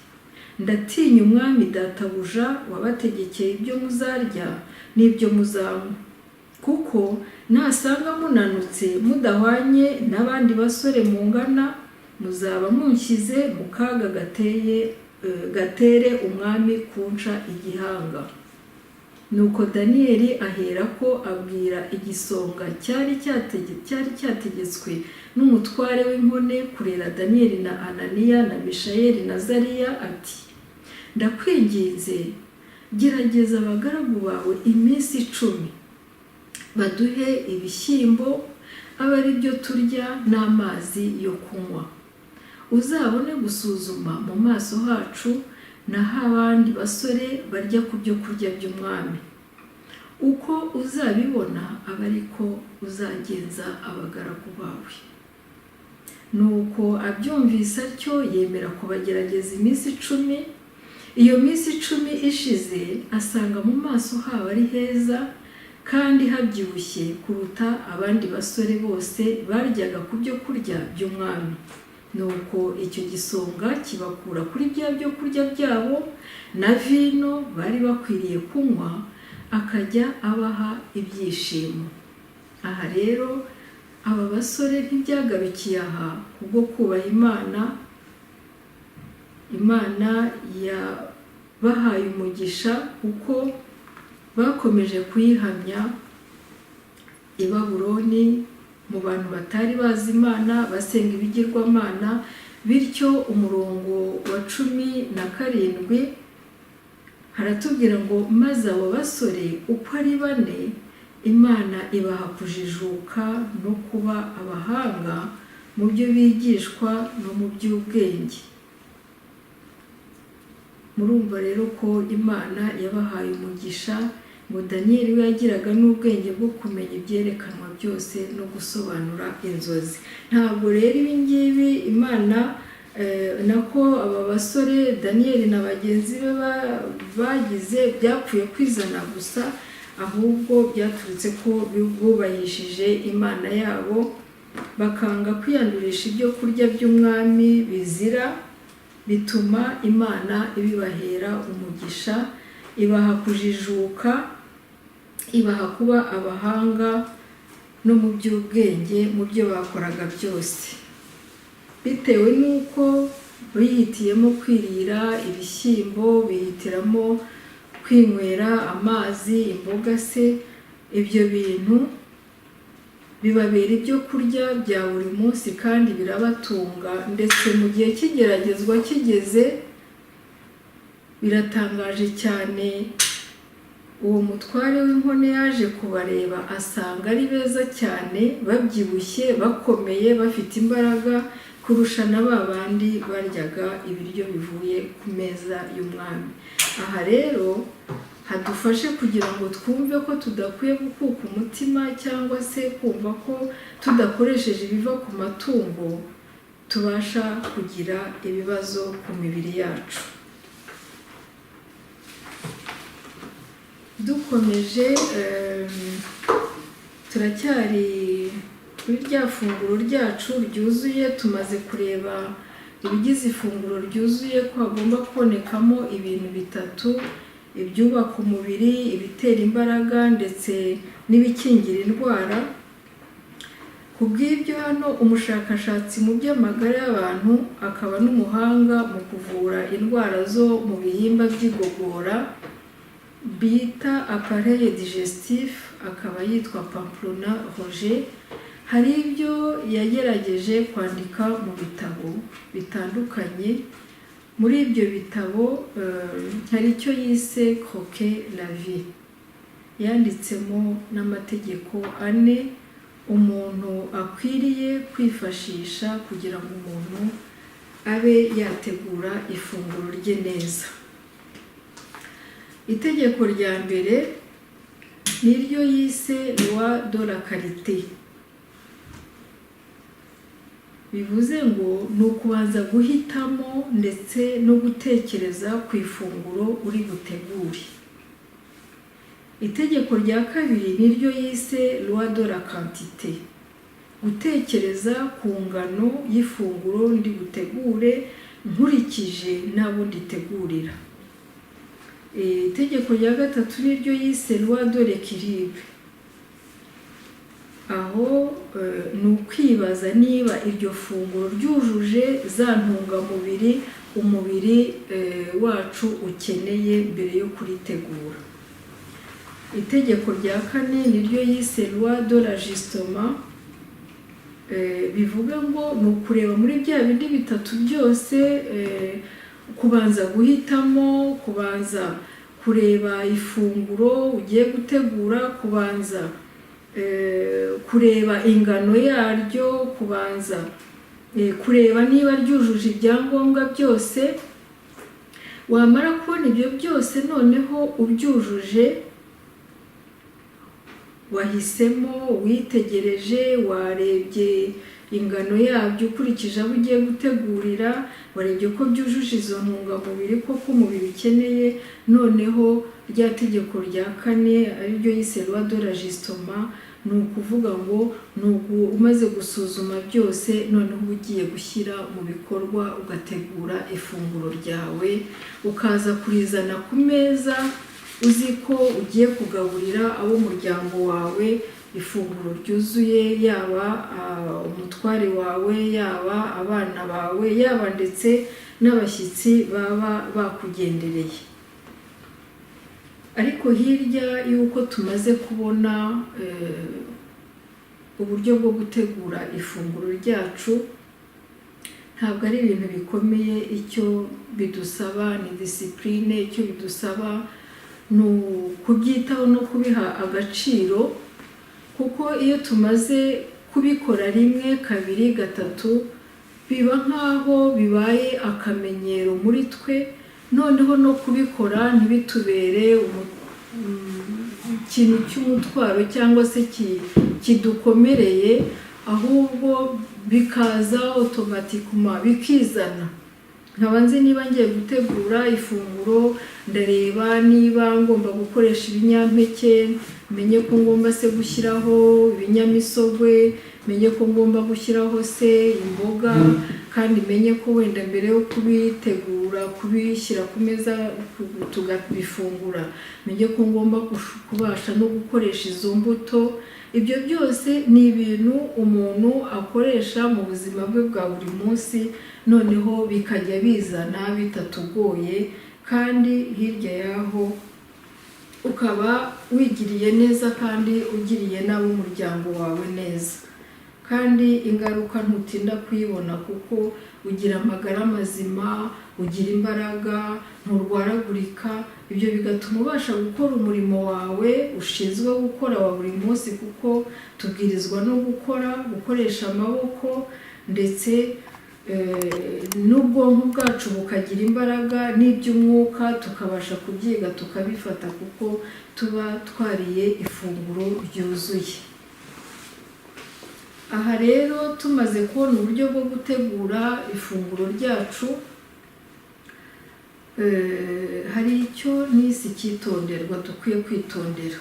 ndatinya umwami databuja wabategekeye ibyo muzarya n'ibyo muzanywa, kuko nasanga munanutse mudahwanye n'abandi basore mungana, muzaba munshyize mu kaga gatere umwami kunca igihanga. Nuko Daniyeli ahera ko abwira igisonga cyari cyategetswe n'umutware w'inkone kurera Daniyeli na Ananiya na Mishayeli na Zariya ati, ndakwinginze gerageza abagaragu bawe iminsi 10, baduhe ibishyimbo abe ari byo turya n'amazi yo kunywa. Uzabone gusuzuma mu maso hacu naho abandi basore barya ku byo kurya by'umwami. Uko uzabibona aba ariko uzagenza abagaragu bawe. Nuko abyumvise atyo yemera kubagerageza iminsi 10. Iyo minsi 10 ishize asanga mu maso habo ari heza kandi habyibushye kuruta abandi basore bose baryaga ku byo kurya by'umwami. Nuko icyo gisonga kibakura kuri bya byo kurya byabo na vino bari bakwiriye kunywa, akajya abaha ibyishimo. Aha rero aba basore ntibyagarukiye aha kubwo kubaha Imana. Imana yabahaye umugisha kuko bakomeje kuyihamya i Babuloni mu bantu batari bazi Imana, basenga ibigirwamana. Bityo umurongo wa 17 haratubwira ngo maze abo basore uko ari 4 Imana ibaha kujijuka no kuba abahanga mu byo bigishwa no mu by'ubwenge. Murumva rero ko Imana yabahaye umugisha, ngo Daniyeli we yagiraga n'ubwenge bwo kumenya ibyerekanwa byose no gusobanura inzozi. Ntabwo rero ibi ngibi Imana nako aba basore Daniyeli na bagenzi be bagize byapfuye kwizana gusa, ahubwo byaturutse ko bubahishije Imana yabo, bakanga kwiyandurisha ibyo kurya by'umwami bizira, bituma Imana ibibahera umugisha, ibaha kujijuka, ibaha kuba abahanga no mu by'ubwenge mu byo bakoraga byose, bitewe n'uko bihitiyemo kwirira ibishyimbo, bihitiramo kwinywera amazi, imboga se. Ibyo bintu bibabera ibyo kurya bya buri munsi kandi birabatunga, ndetse mu gihe cy'igeragezwa kigeze biratangaje cyane. Uwo mutware w'inkone yaje kubareba asanga ari beza cyane, babyibushye, bakomeye, bafite imbaraga, kurusha na ba bandi baryaga ibiryo bivuye ku meza y'umwami. Aha rero hadufashe kugira ngo twumve ko tudakwiye gukuka umutima cyangwa se kumva ko tudakoresheje ibiva ku matungo tubasha kugira ibibazo ku mibiri yacu. Dukomeje turacyari kuri rya funguro ryacu ryuzuye. Tumaze kureba ibigize ifunguro ryuzuye ko hagomba kubonekamo ibintu bitatu: ibyubaka umubiri, ibitera imbaraga ndetse n'ibikingira indwara. Ku bw'ibyo hano umushakashatsi mu by'amagara y'abantu akaba n'umuhanga mu kuvura indwara zo mu bihimba by'igogora bita appareil digestif, akaba yitwa Pamplona Roger, hari ibyo yagerageje kwandika mu bitabo bitandukanye. Muri ibyo bitabo hari icyo yise Croquer la vie, yanditsemo n'amategeko 4 umuntu akwiriye kwifashisha kugira ngo umuntu abe yategura ifunguro rye neza. Itegeko rya mbere niryo yise loi de la qualité, bivuze ngo ni ukubanza guhitamo ndetse no gutekereza ku ifunguro uri butegure. Itegeko rya kabiri niryo yise loi de la quantité, gutekereza ku ngano y'ifunguro ndi butegure nkurikije n'abo nditegurira. Itegeko rya gatatu niryo yise loi de l'équilibre, aho ni ukwibaza niba iryo funguro ryujuje za ntungamubiri umubiri wacu ukeneye mbere yo kuritegura. Itegeko rya kane niryo yise loi de l'ajustement, bivuga ngo ni ukureba muri bya bindi bitatu byose, kubanza guhitamo, kubanza kureba ifunguro ugiye gutegura, kubanza kureba ingano yaryo, kubanza kureba niba ryujuje ibyangombwa byose. Wamara kubona ibyo byose noneho ubyujuje, wahisemo, witegereje, warebye ingano yabyo ukurikije abo ugiye gutegurira, warebye ko byujuje izo ntungamubiri koko umubiri ukeneye, noneho rya tegeko rya kane ariryo yise loi de l'ajustement, ni ukuvuga ngo umaze gusuzuma byose noneho ugiye gushyira mu bikorwa ugategura ifunguro ryawe, ukaza kurizana ku meza uzi ko ugiye kugaburira abo umuryango wawe ifunguro ryuzuye, yaba umutware wawe, yaba abana bawe, yaba ndetse n'abashyitsi baba bakugendereye. Ariko hirya y'uko tumaze kubona uburyo bwo gutegura ifunguro ryacu, ntabwo ari ibintu bikomeye. Icyo bidusaba ni discipline, icyo bidusaba ni ukubyitaho no kubiha agaciro, kuko iyo tumaze kubikora rimwe, kabiri, gatatu, biba nk'aho bibaye akamenyero muri twe, noneho no kubikora ntibitubere ikintu cy'umutwaro cyangwa se kidukomereye, ahubwo bikaza automatikuma, bikizana. Nkaba nzi niba ngiye gutegura ifunguro, ndareba niba ngomba gukoresha ibinyampeke, menye ko ngomba se gushyiraho ibinyamisogwe, menye ko ngomba gushyiraho se imboga, kandi menye ko wenda mbere yo kubitegura, kubishyira ku meza tugabifungura, menye ko ngomba kubasha no gukoresha izo mbuto. Ibyo byose ni ibintu umuntu akoresha mu buzima bwe bwa buri munsi, noneho bikajya bizana bitatugoye, kandi hirya yaho ukaba wigiriye neza kandi ugiriye n'ab'umuryango wawe neza, kandi ingaruka ntutinda kuyibona kuko ugira amagara mazima, ugira imbaraga, nturwaragurika. Ibyo bigatuma ubasha gukora umurimo wawe ushinzwe gukora wa buri munsi, kuko tubwirizwa no gukoresha amaboko, ndetse n'ubwonko bwacu bukagira imbaraga n'iby'umwuka tukabasha kubyiga tukabifata kuko tuba twariye ifunguro ryuzuye. Aha rero tumaze kubona uburyo bwo gutegura ifunguro ryacu, hari icyo n'isi icyitonderwa dukwiye kwitondera.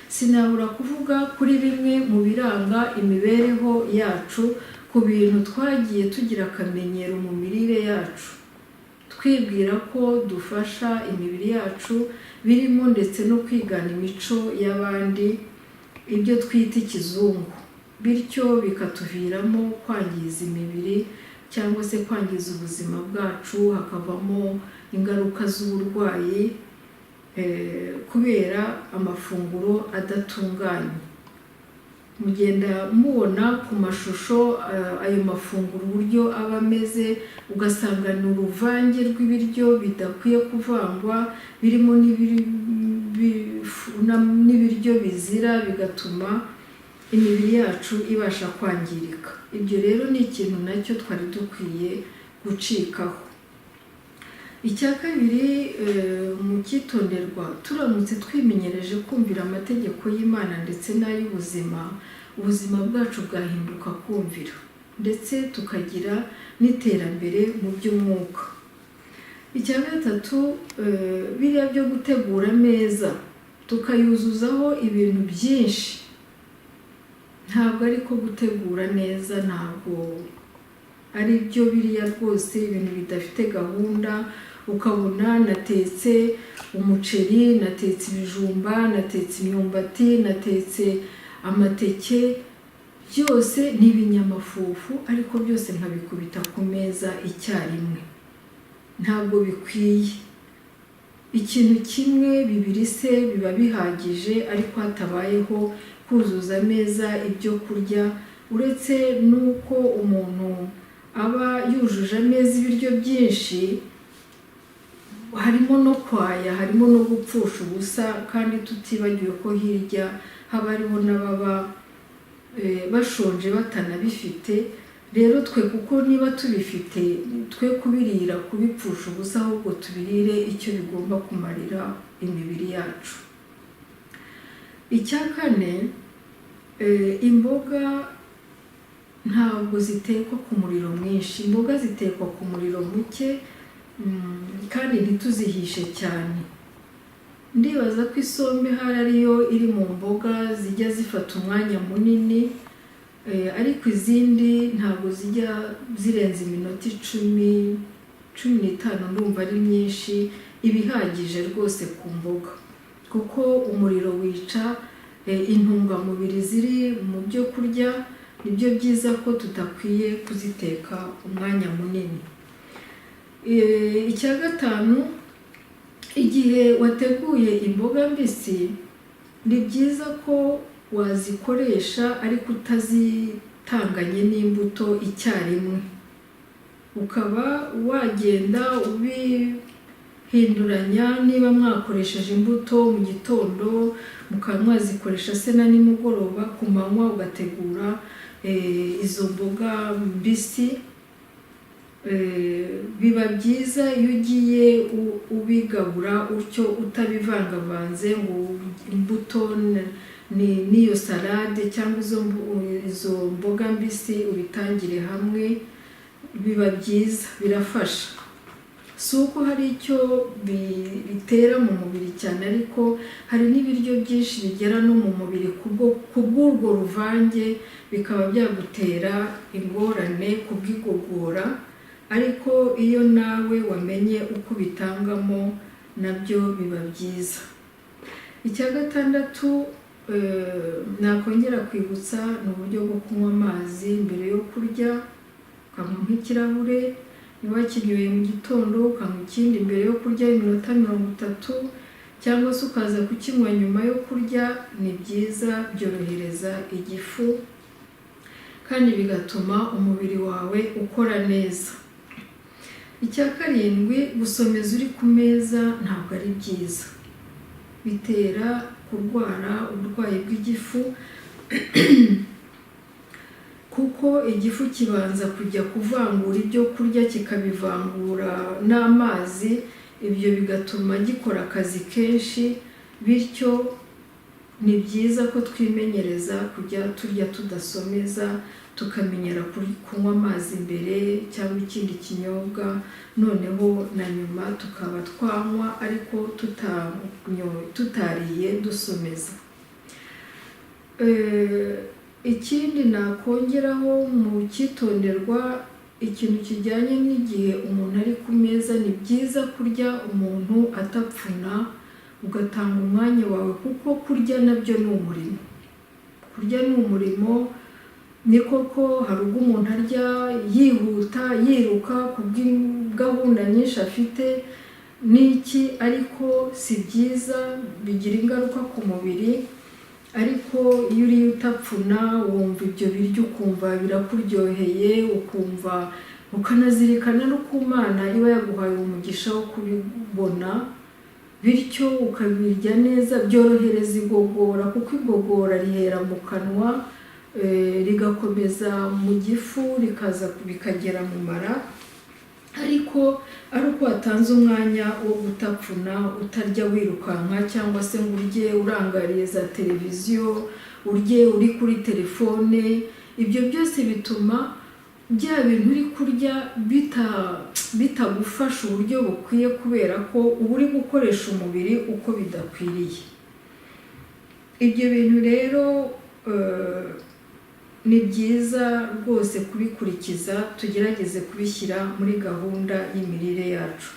Sinabura kuvuga kuri bimwe mu biranga imibereho yacu, ku bintu twagiye tugira akamenyero mu mirire yacu, twibwira ko dufasha imibiri yacu, birimo ndetse no kwigana imico y'abandi, ibyo twita ikizungu, bityo bikatuviramo kwangiza imibiri cyangwa se kwangiza ubuzima bwacu, hakavamo ingaruka z'uburwayi kubera amafunguro adatunganye. Mugenda mubona ku mashusho ayo mafunguro uburyo aba ameze, ugasanga ni uruvange rw'ibiryo bidakwiye kuvangwa, birimo n'ibiryo bizira, bigatuma imibiri yacu ibasha kwangirika. Ibyo rero ni ikintu nacyo twari dukwiye gucikaho. Icya kabiri mu cyitonderwa, turamutse twimenyereje kumvira amategeko y'Imana ndetse n'ay'ubuzima, ubuzima bwacu bwahinduka kumvira ndetse tukagira n'iterambere mu by'umwuka. Icya gatatu, biriya byo gutegura ameza tukayuzuzaho ibintu byinshi, ntabwo ariko gutegura neza, ntabwo ari byo biriya rwose, ibintu bidafite gahunda. Ukabona natetse umuceri, natetse ibijumba, natetse imyumbati, natetse amateke, byose ni ibinyamafufu, ariko byose nkabikubita ku meza icyarimwe. Ntabwo bikwiye. Ikintu kimwe, bibiri se biba bihagije, ariko hatabayeho kuzuza ameza ibyo kurya, uretse n'uko umuntu aba yujuje ameza ibiryo byinshi, harimo no kwaya, harimo no gupfusha ubusa, kandi tutibagiwe ko hirya haba hariho n'ababa bashonje batanabifite. Rero twe kuko niba tubifite, twe kubirira kubipfusha ubusa, ahubwo tubirire icyo bigomba kumarira imibiri yacu. Icya kane, imboga ntabwo zitekwa ku muriro mwinshi, imboga zitekwa ku muriro muke, kandi ntituzihishe cyane. Ndibaza ko isombe hari ariyo iri mu mboga zijya zifata umwanya munini, ariko izindi ntabwo zijya zirenza iminota 10-15, ndumva ari myinshi, ibihagije rwose ku mboga, kuko umuriro wica intungamubiri ziri mu byo kurya. Nibyo byiza ko tudakwiye kuziteka umwanya munini. Icya gatanu, igihe wateguye imboga mbisi, ni byiza ko wazikoresha ariko utazitanganye n'imbuto icyarimwe, ukaba wagenda ubihinduranya. Niba mwakoresheje imbuto mu gitondo, mukaba mwazikoresha se na nimugoroba, ku manywa ugategura izo mboga mbisi. Biba byiza iyo ugiye ubigabura utyo, utabivangavanze ngo imbuto n'iyo salade cyangwa izo mboga mbisi ubitangire hamwe. Biba byiza, birafasha. Si uko hari icyo bitera mu mubiri cyane, ariko hari n'ibiryo byinshi bigera no mu mubiri kubw'urwo ruvange, bikaba byagutera ingorane kubw'igogora. Ariko iyo nawe wamenye uko bitangamo, nabyo biba byiza. Icya gatandatu, nakongera kwibutsa, ni uburyo bwo kunywa amazi mbere yo kurya. Ukanywa nk'ikirahure, niba wakinyoye mu gitondo ukanywa ikindi mbere yo kurya iminota 30, cyangwa se ukaza kukinywa nyuma yo kurya. Ni byiza, byorohereza igifu kandi bigatuma umubiri wawe ukora neza. Icya karindwi, gusomeza uri ku meza ntabwo ari byiza, bitera kurwara uburwayi bw'igifu. kuko igifu kibanza kujya kuvangura ibyo kurya kikabivangura n'amazi, ibyo bigatuma gikora akazi kenshi, bityo ni byiza ko twimenyereza kujya turya tudasomeza, tukamenyera kunywa amazi mbere cyangwa ikindi kinyobwa, noneho na nyuma tukaba twanywa ariko tutariye dusomeza. Ikindi nakongeraho mu cyitonderwa, ikintu kijyanye n'igihe umuntu ari ku meza, ni byiza kurya umuntu atapfuna, ugatanga umwanya wawe, kuko kurya nabyo ni umurimo. Kurya ni umurimo, ni koko hari ubwo umuntu arya yihuta yiruka ku bw'gahunda nyinshi afite n'iki, ariko si byiza, bigira ingaruka ku mubiri. Ariko iyo uriye utapfuna, wumva ibyo biryo ukumva birakuryoheye, ukumva ukanazirikana no ku Mana iba yaguhaye umugisha wo kubibona, bityo ukabirya neza, byorohereza igogora, kuko igogora rihera mu kanwa, rigakomeza mu gifu, rikaza bikagera mu mara. Ariko ari uko watanze umwanya wo gutapfuna, utarya wirukanka, cyangwa se ngo urye urangariye za televiziyo, urye uri kuri telefone. Ibyo byose bituma bya bintu uri kurya bitagufasha uburyo bukwiye, kubera ko uba uri gukoresha umubiri uko bidakwiriye. Ibyo bintu rero ni byiza rwose kubikurikiza, tugerageze kubishyira muri gahunda y'imirire yacu.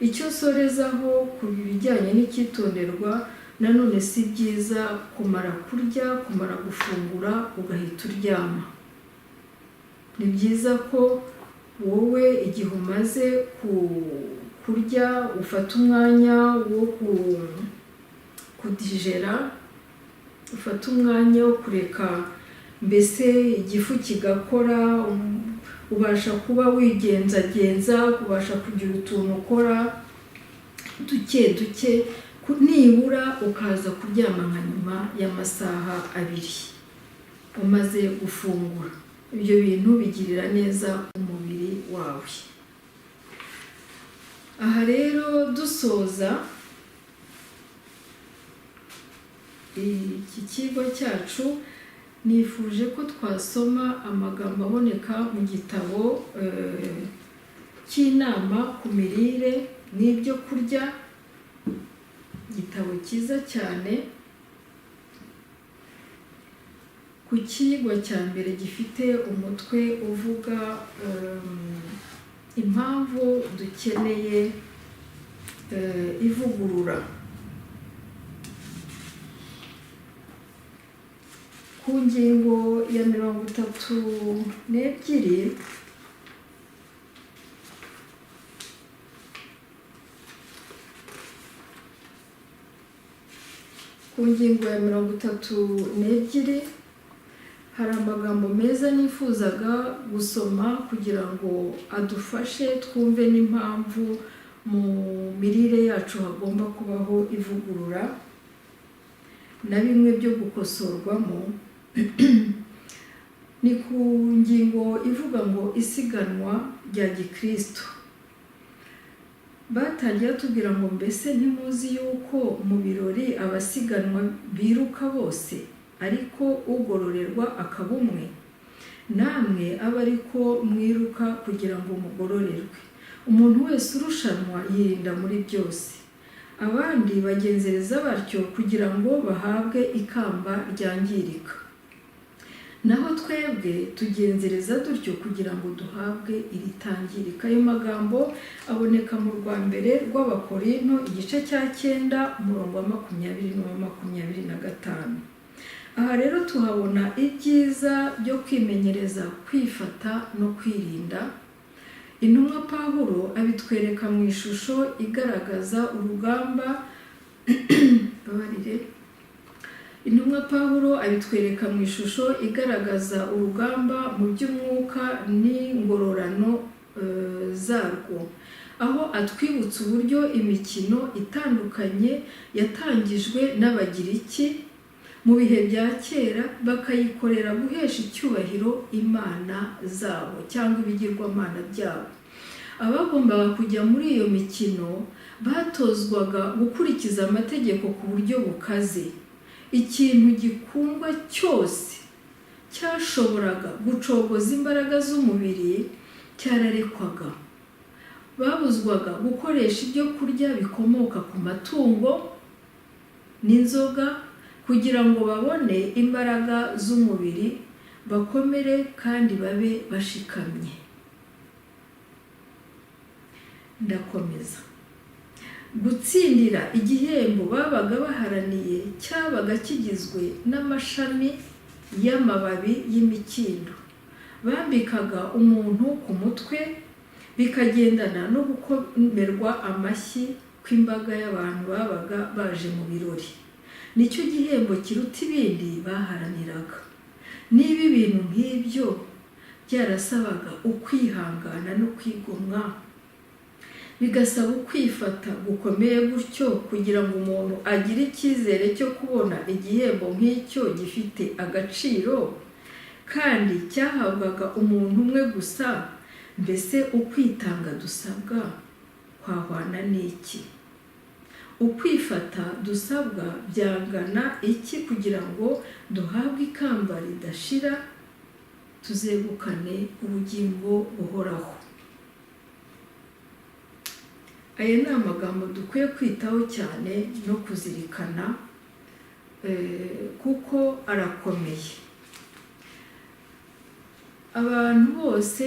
Icyo sorezaho ku bijyanye n'icyitonderwa, nanone si byiza kumara kurya, kumara gufungura ugahita uryama. Ni byiza ko wowe igihe umaze kurya ufata umwanya wo kudigera, ufata umwanya wo kureka mbese igifu kigakora, ubasha kuba wigenzagenza, ubasha kugira utuntu ukora duke duke, nibura ukaza kuryama nka nyuma y'amasaha 2 umaze gufungura. Ibyo bintu bigirira neza umubiri wawe. Aha rero dusoza iki kigo cyacu, nifuje ko twasoma amagambo aboneka mu gitabo cy'inama ku mirire n'ibyo kurya, igitabo cyiza cyane. Ku kigwa cya mbere gifite umutwe uvuga impamvu dukeneye ivugurura. Ku ngingo ya 32, ku ngingo ya 32 hari amagambo meza nifuzaga gusoma kugira ngo adufashe twumve n'impamvu mu mirire yacu hagomba kubaho ivugurura na bimwe byo gukosorwamo. Ni ku ngingo ivuga ngo isiganwa rya gikristo. Batangira tubwira ngo mbese ntimuzi yuko mu birori abasiganwa biruka bose, ariko ugororerwa akaba umwe? Namwe aba ariko mwiruka kugira ngo mugororerwe. Umuntu wese urushanwa yirinda muri byose. Abandi bagenzereza batyo kugira ngo bahabwe ikamba ryangirika. Naho twebwe tugenzereza dutyo kugira ngo duhabwe iritangirika. Ayo magambo aboneka mu rwa mbere rw'Abakorinto igice cya 9 umurongo wa 20 n'uwa 25. Aha rero tuhabona ibyiza byo kwimenyereza kwifata no kwirinda. Intumwa Pawulo abitwereka mu ishusho igaragaza urugamba Intumwa Pawulo abitwereka mu ishusho igaragaza urugamba mu by'umwuka n'ingororano zarwo, aho atwibutsa uburyo imikino itandukanye yatangijwe n'Abagiriki, mu bihe bya kera bakayikorera guhesha icyubahiro imana zabo cyangwa ibigirwamana byabo. Abagombaga kujya muri iyo mikino batozwaga gukurikiza amategeko ku buryo bukaze. Ikintu gikundwa cyose cyashoboraga gucogoza imbaraga z'umubiri cyararekwaga. Babuzwaga gukoresha ibyo kurya bikomoka ku matungo n'inzoga kugira ngo babone imbaraga z'umubiri, bakomere kandi babe bashikamye. Ndakomeza. Gutsindira igihembo babaga baharaniye cyabaga kigizwe n'amashami y'amababi y'imikindo bambikaga umuntu ku mutwe, bikagendana no gukomerwa amashyi kw'imbaga y'abantu babaga baje mu birori. Nicyo gihembo kiruta ibindi baharaniraga. Niba ibintu nk'ibyo byarasabaga ukwihangana no kwigomwa, bigasaba ukwifata gukomeye gutyo kugira ngo umuntu agire icyizere cyo kubona igihembo nk'icyo gifite agaciro kandi cyahabwaga umuntu umwe gusa, mbese ukwitanga dusabwa kwahwana n'iki? Ukwifata dusabwa byangana iki kugira ngo duhabwe ikamba ridashira, tuzegukane ubugingo buhoraho? Aya ni amagambo dukwiye kwitaho cyane no kuzirikana kuko arakomeye. Abantu bose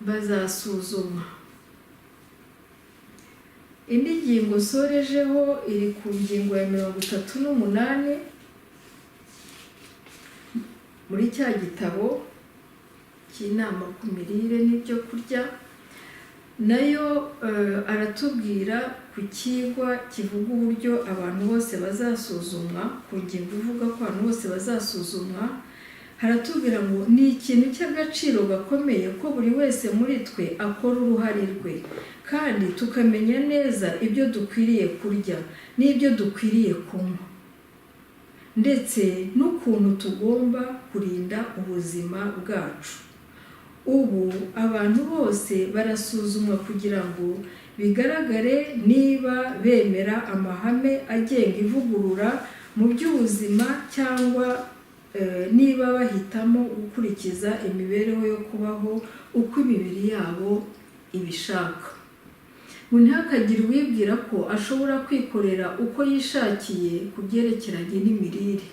bazasuzumwa. Indi ngingo sorejeho iri ku ngingo ya 38 muri cya gitabo cy'inama ku mirire n'ibyo kurya. Nayo aratubwira ku kigwa kivuga uburyo abantu bose bazasuzumwa. Ku ngingo ivuga ko abantu bose bazasuzumwa, haratubwira ngo ni ikintu cy'agaciro gakomeye ko buri wese muri twe akora uruhare rwe, kandi tukamenya neza ibyo dukwiriye kurya n'ibyo dukwiriye kunywa, ndetse n'ukuntu tugomba kurinda ubuzima bwacu. Ubu abantu bose barasuzumwa kugira ngo bigaragare niba bemera amahame agenga ivugurura mu by'ubuzima cyangwa niba bahitamo gukurikiza imibereho yo kubaho uko imibiri yabo ibishaka. Ngo ntihakagire uwibwira ko ashobora kwikorera uko yishakiye ku byerekeranye n'imirire.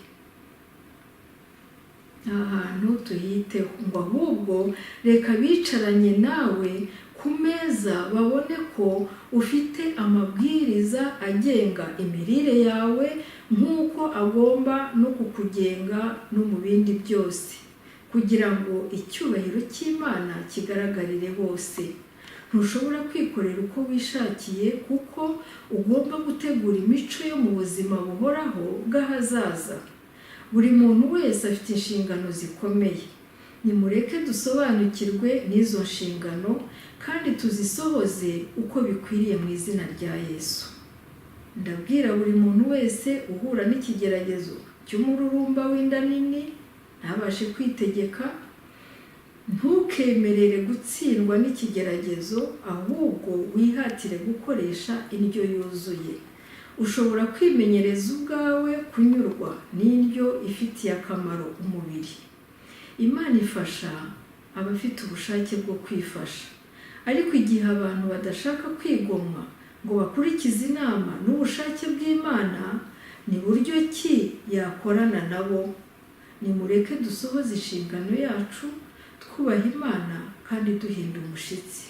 Ahantu tuhiteho ngo ahubwo reka bicaranye nawe ku meza babone ko ufite amabwiriza agenga imirire yawe nk'uko agomba no kukugenga no mu bindi byose, kugira ngo icyubahiro cy'Imana kigaragarire bose. Ntushobora kwikorera uko wishakiye kuko ugomba gutegura imico yo mu buzima buhoraho bw'ahazaza. Buri muntu wese afite inshingano zikomeye. Nimureke dusobanukirwe n'izo nshingano kandi tuzisohoze uko bikwiriye mu izina rya Yesu. Ndabwira buri muntu wese uhura n'ikigeragezo cy'umururumba w'inda nini ntabashe kwitegeka, ntukemerere gutsindwa n'ikigeragezo, ahubwo wihatire gukoresha indyo yuzuye. Ushobora kwimenyereza ubwawe kunyurwa n'indyo ifitiye akamaro umubiri. Imana ifasha abafite ubushake bwo kwifasha, ariko igihe abantu badashaka kwigomwa ngo bakurikize inama n'ubushake bw'Imana, ni buryo ki yakorana nabo? Nimureke dusohoze inshingano yacu twubaha Imana kandi duhinda umushyitsi,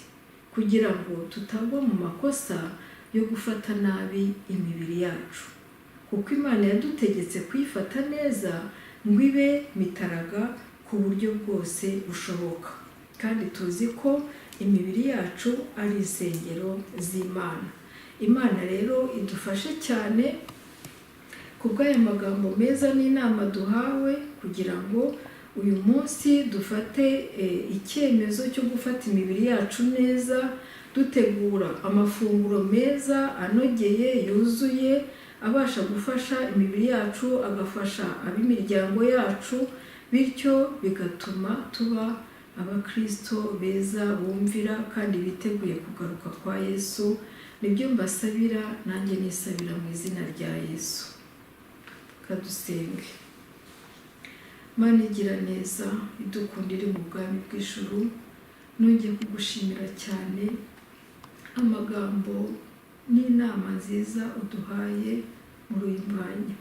kugira ngo tutagwa mu makosa yo gufata nabi imibiri yacu, kuko Imana yadutegetse kuyifata neza ngo ibe mitaraga ku buryo bwose bushoboka, kandi tuzi ko imibiri yacu ari insengero z'Imana. Imana rero idufashe cyane ku bw'aya magambo meza n'inama duhawe, kugira ngo uyu munsi dufate icyemezo cyo gufata imibiri yacu neza, dutegura amafunguro meza anogeye yuzuye abasha gufasha imibiri yacu, agafasha ab'imiryango yacu, bityo bigatuma tuba abakristo beza bumvira kandi biteguye kugaruka kwa Yesu. Nibyo mbasabira, nanjye nisabira mu izina rya Yesu. Kadusenge. Mana igira neza, idukundire mu bwami bw'ijuru, nongeye kugushimira cyane amagambo n'inama nziza uduhaye muri uyu mwanya.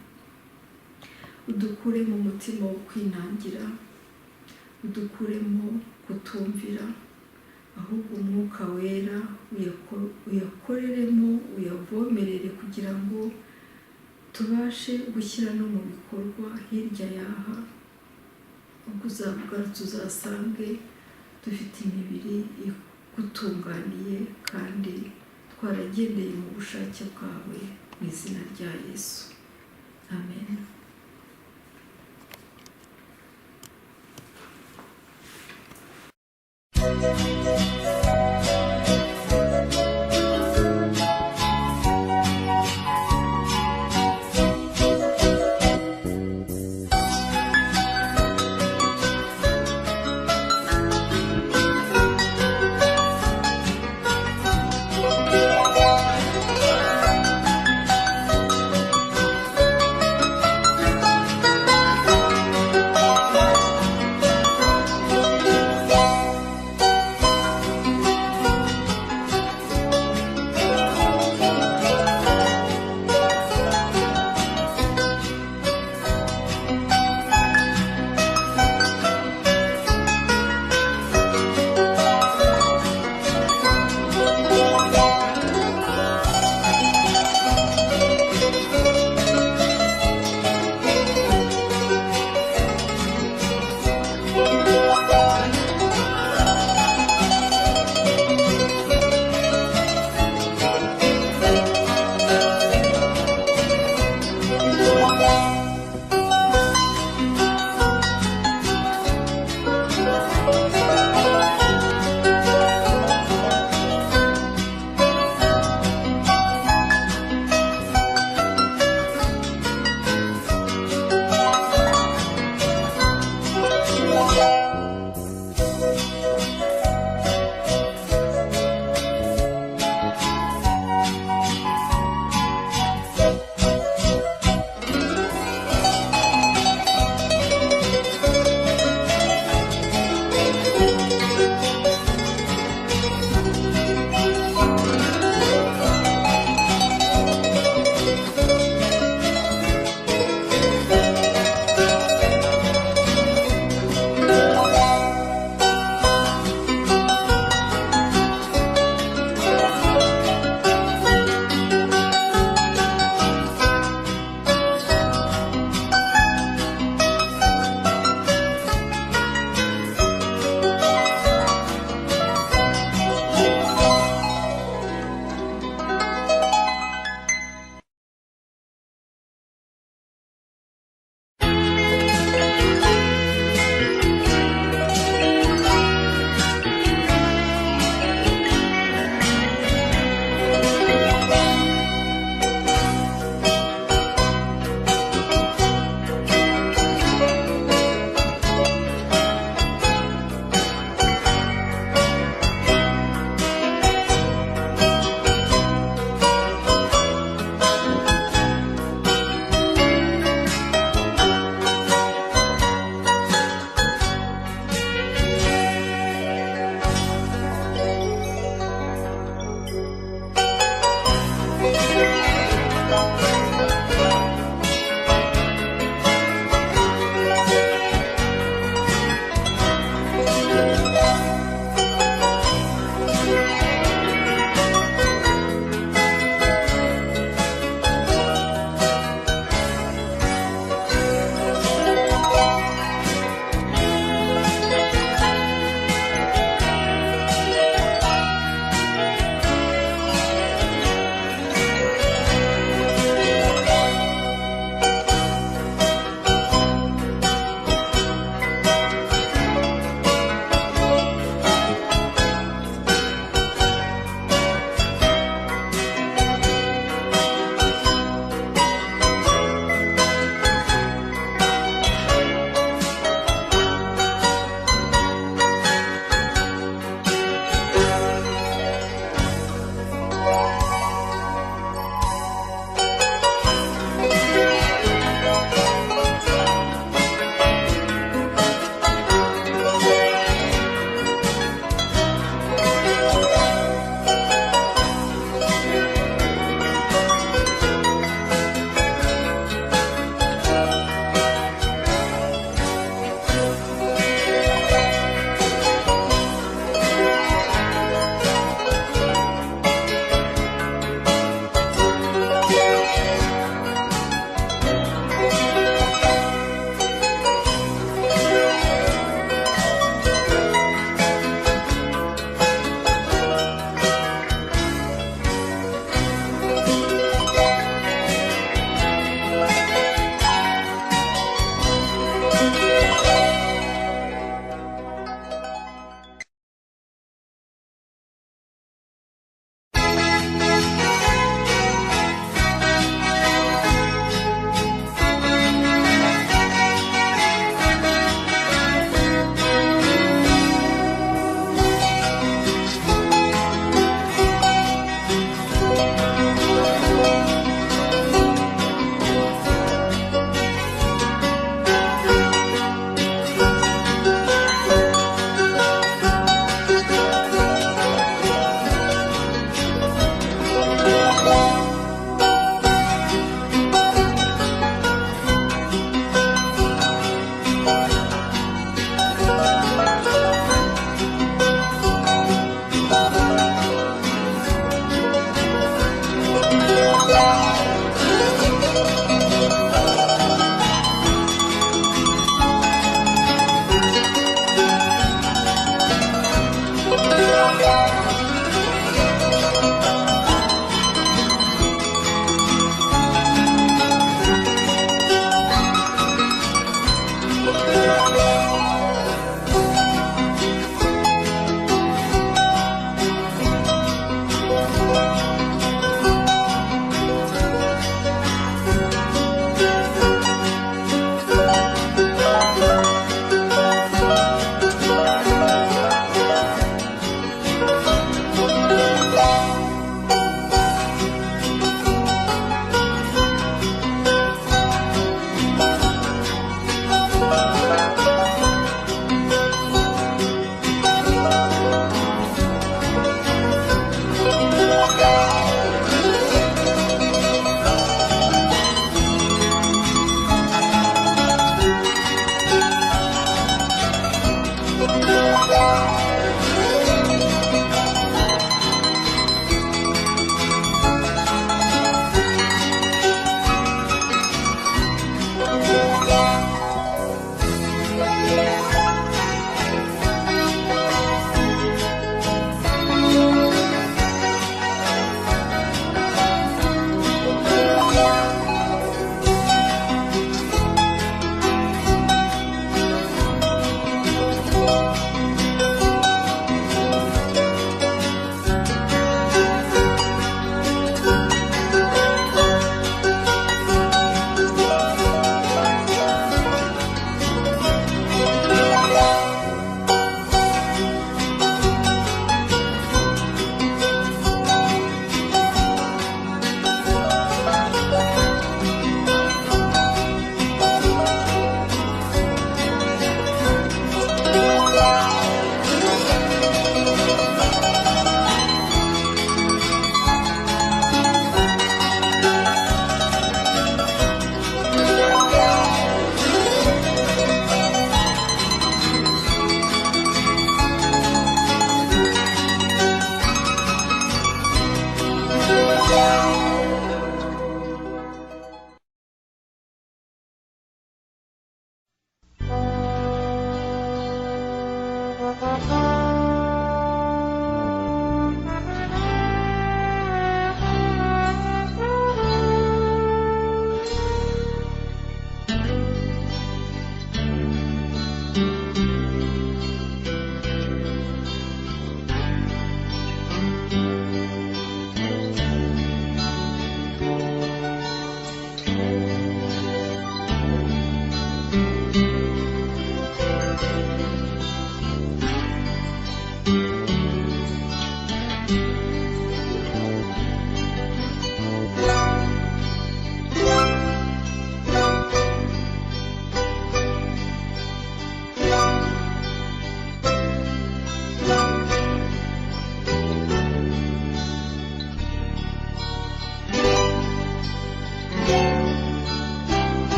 Udukure mu mutima wo kwinangira, udukuremo kutumvira, ahubwo umwuka wera uyakoreremo, uyavomerere kugira ngo tubashe gushyira no mu bikorwa hirya yaha. Ubwo uzabugarutse uzasange dufite imibiri igutunganiye kandi twaragendeye mu bushake bwawe, mu izina rya Yesu. Amen.